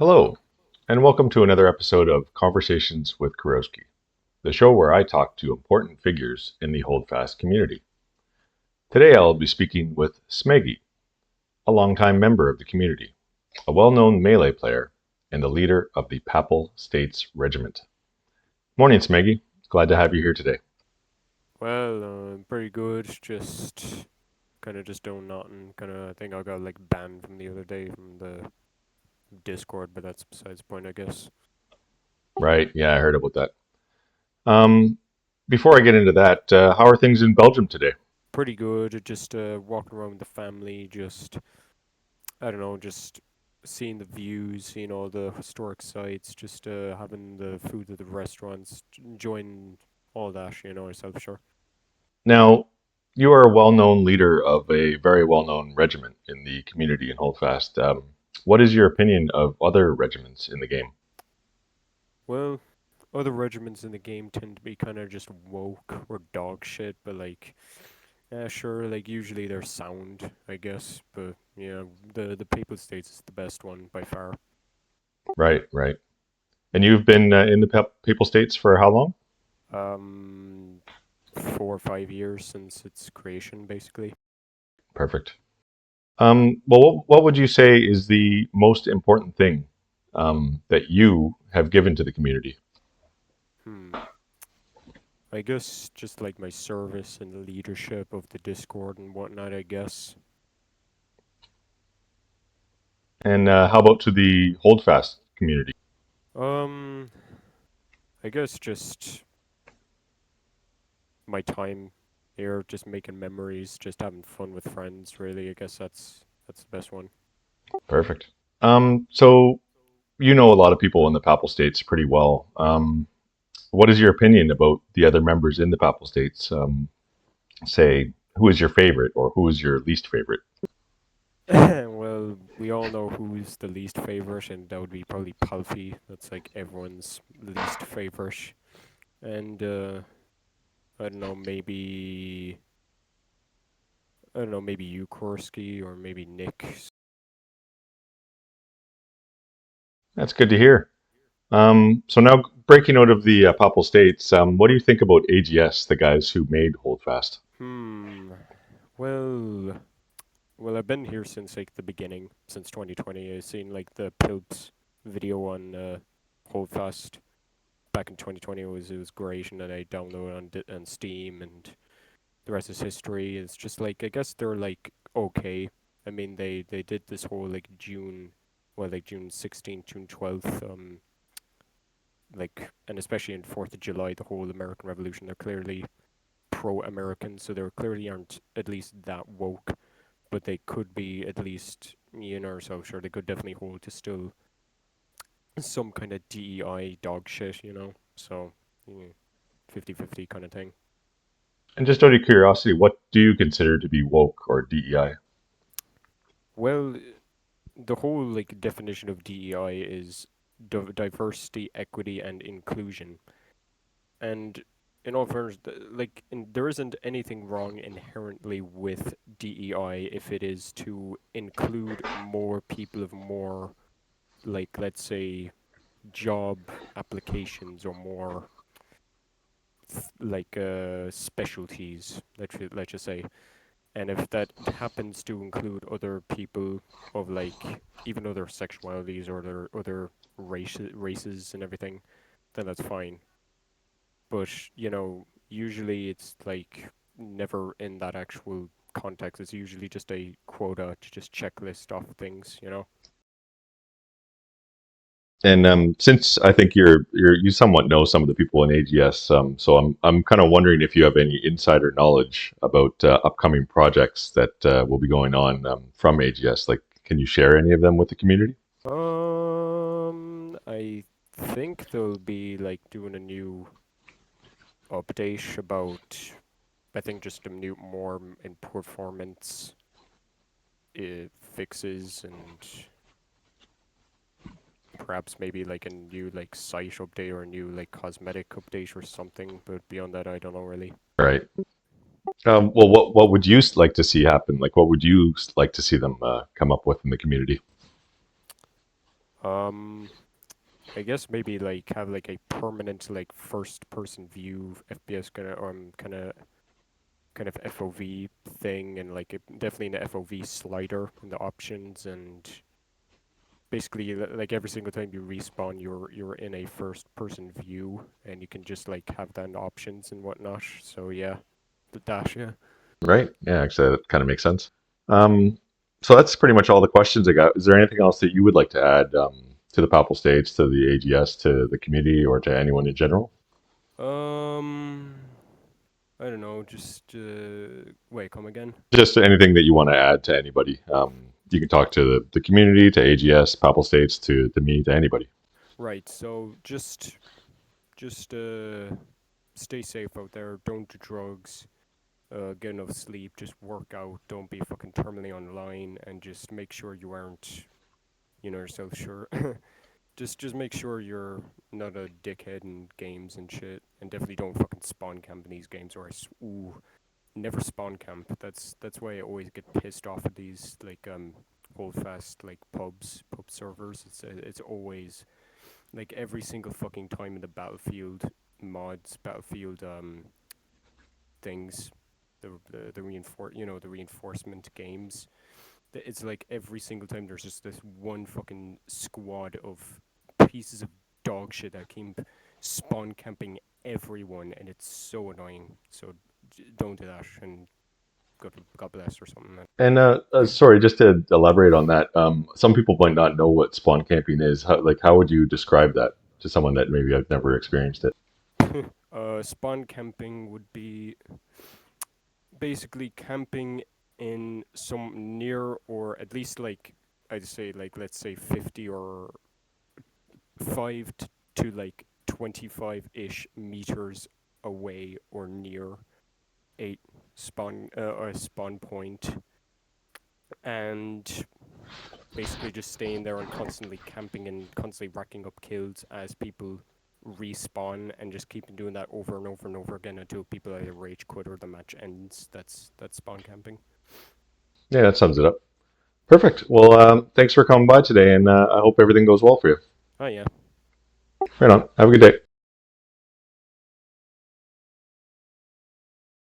Hello, and welcome to another episode of Conversations with Kurosky, the show where I talk to important figures in the Holdfast community. Today I'll be speaking with Smeggy, a longtime member of the community, a well-known melee player, and the leader of the Papal States regiment. Morning, Smeggy. Glad to have you here today. Well, pretty good. Just kind of just doing nothing. I think I got like banned from the other day from the Discord, but that's besides the point, I guess. Right, yeah, I heard about that. Um, Before I get into that, how are things in Belgium today? Pretty good. Just walking around with the family. Just I don't know. Just seeing the views, seeing all the historic sites. Just having the food at the restaurants, enjoying all that. Yourself, sure. Now, you are a well-known leader of a very well-known regiment in the community in Holdfast. What is your opinion of other regiments in the game? Well, other regiments in the game tend to be kind of just woke or dog shit, but like yeah, sure. Like usually they're sound, I guess, but yeah, the Papal States is the best one by far. Right, right. And you've been in the Papal States for how long? Um, 4 or 5 years since its creation, basically. Perfect. Well, what would you say is the most important thing that you have given to the community? Hmm. I guess just like my service and the leadership of the Discord and whatnot. I guess. And how about to the Holdfast community? Um, I guess just my time here, just making memories, just having fun with friends. Really, I guess that's the best one. Perfect. So you know a lot of people in the Papal States pretty well. What is your opinion about the other members in the Papal States? Say, who is your favorite or who is your least favorite? Well, we all know who's the least favorite, and that would be probably Palfi. That's like everyone's least favorite. And I don't know, maybe you, Kurosky, or maybe Nick. That's good to hear. So now breaking out of the Papal States, what do you think about AGS, the guys who made Holdfast? Hmm. Well, well, I've been here since like the beginning, since 2020. I've seen like the Pilps video on Holdfast back in 2020. It was great, and then I downloaded on Steam and the rest is history. It's just like I guess they're like okay. I mean they did this whole like June 16th, June 12th, like and especially in 4th of July, the whole American Revolution. They're clearly pro-American, so they clearly aren't at least that woke, but they could be at least so sure they could definitely hold to still some kind of DEI dog shit. So yeah, 50-50 kind of thing. And just out of curiosity, what do you consider to be woke or DEI? Well, the whole like definition of DEI is diversity, equity, and inclusion. And in all fairness, there isn't anything wrong inherently with DEI if it is to include more people of more, like let's say, job applications or more specialties. Let's just say, and if that happens to include other people of like even other sexualities or other races and everything, then that's fine. But usually it's like never in that actual context. It's usually just a quota to just checklist off things. And since I think you somewhat know some of the people in AGS, so I'm kind of wondering if you have any insider knowledge about upcoming projects that will be going on from AGS. Like, can you share any of them with the community? I think they'll be like doing a new update about. I think just a new more in performance fixes and perhaps maybe like a new like site update or a new like cosmetic update or something. But beyond that, I don't know really. Right. Well, what would you like to see happen? Like, what would you like to see them come up with in the community? Um, I guess maybe like have like a permanent like first person view FPS kind of FOV thing, and like definitely an FOV slider in the options, and basically like every single time you respawn, you're in a first person view, and you can just like have that in options and whatnot. So yeah, the dash, yeah. Right? Yeah, actually, that kind of makes sense. Um, so that's pretty much all the questions I got. Is there anything else that you would like to add to the Papal States, to the AGS, to the community, or to anyone in general? Um, I don't know. Just wait, come again. Just anything that you want to add to anybody. You can talk to the community, to AGS, Papal States, to me, to anybody. Right. So just stay safe out there. Don't do drugs. Get enough sleep. Just work out. Don't be fucking terminally online, and just make sure you aren't, yourself sure. just make sure you're not a dickhead in games and shit, and definitely don't fucking spawn camp in these games. Or ooh, never spawn camp. That's why I always get pissed off at these like hold fast like pub servers. It's always like every single fucking time in the battlefield mods, battlefield things, the the reinforcement games. It's like every single time there's just this one fucking squad of pieces of dog shit that keep spawn camping everyone, and it's so annoying. So don't do that, and God bless or something. And sorry, just to elaborate on that, some people might not know what spawn camping is. How would you describe that to someone that maybe I've never experienced it? Spawn camping would be basically camping in some near, or at least like I'd say like let's say 50 or 5 to like 25-ish meters away or near a spawn point, and basically just staying there and constantly camping and constantly racking up kills as people respawn, and just keeping doing that over and over and over again until people either rage quit or the match ends. That's spawn camping. Yeah, that sums it up. Perfect. Well, thanks for coming by today, and I hope everything goes well for you. Oh yeah. Right on. Have a good day.